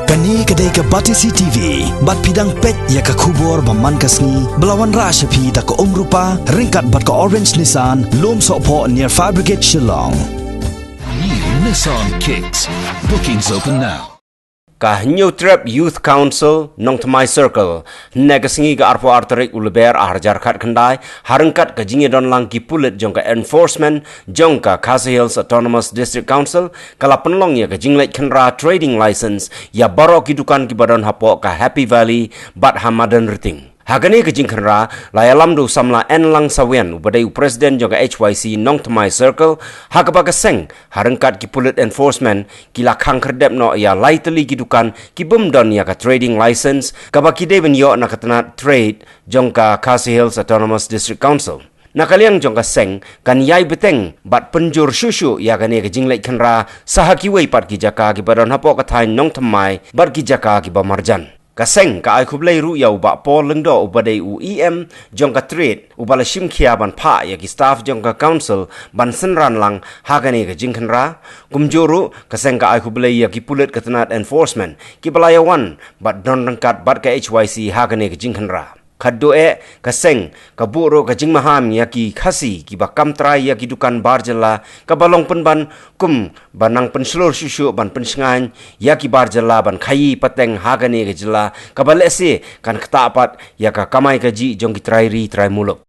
Kani kedai ke Batisi TV, bat pidang pet ya ke kubur baman kasni, belawan rasyapi tak ke rupa, ringkat bat ke Orange Nissan, lom sokpo near Fire Brigade Shillong. New Nissan Kicks. Bookings open now. Ka New Trap Youth Council nong Tmai Circle negasingi ka arpo arterik ulber arjar khat khandai harangkat ka jingi don lang ki pulit jong ka enforcement jong ka Khasi Hills Autonomous District Council kala penlong ya ka jinglet khandra trading license ya barok ki dukan ki badan hapo ka Happy Valley bat hamadan riting. Hagani ke jingkhanra layalam do samla en lang sawen ubadai presiden jong HYC nong Tmai Circle hakaba ka seng harangkat ki pulit enforcement kila khang kherdep no ya laiteli ki dukan ki bumdon ya ka trading license kaba ki deben yo na katana trade jong ka Khasi Hills Autonomous District Council. Nakaliang jong ka seng kan yai beteng bat penjur susu ya gane ke jinglet khanra sahaki wei pat ki jaka ki badon hapo ka thai nong Tmai bar ki jaka ki bamarjan. Kaseng ka ai kublai ru ya uba pol lengdo ubadai UEM jong ka trade ubala shim khia ban pha ya ki staff jong ka council ban senran lang hagani ka jingkhanra kumjuru kaseng ka ai kublai ya ki pulit ka tanat enforcement ki balayawan bat don rangkat bat ka HYC hagani ka jingkhanra khaddoe kaseng ka buro ka jingmaham ya ki khasi ki bakam trai ya ki dukan barjala ka balong penban kum banang penslor susu ban pensengan ya ki barjala ban khayi pateng hagane ke jela ka balese kan khtapat ya ka kamai ka ji jong ki trai ri trai muluk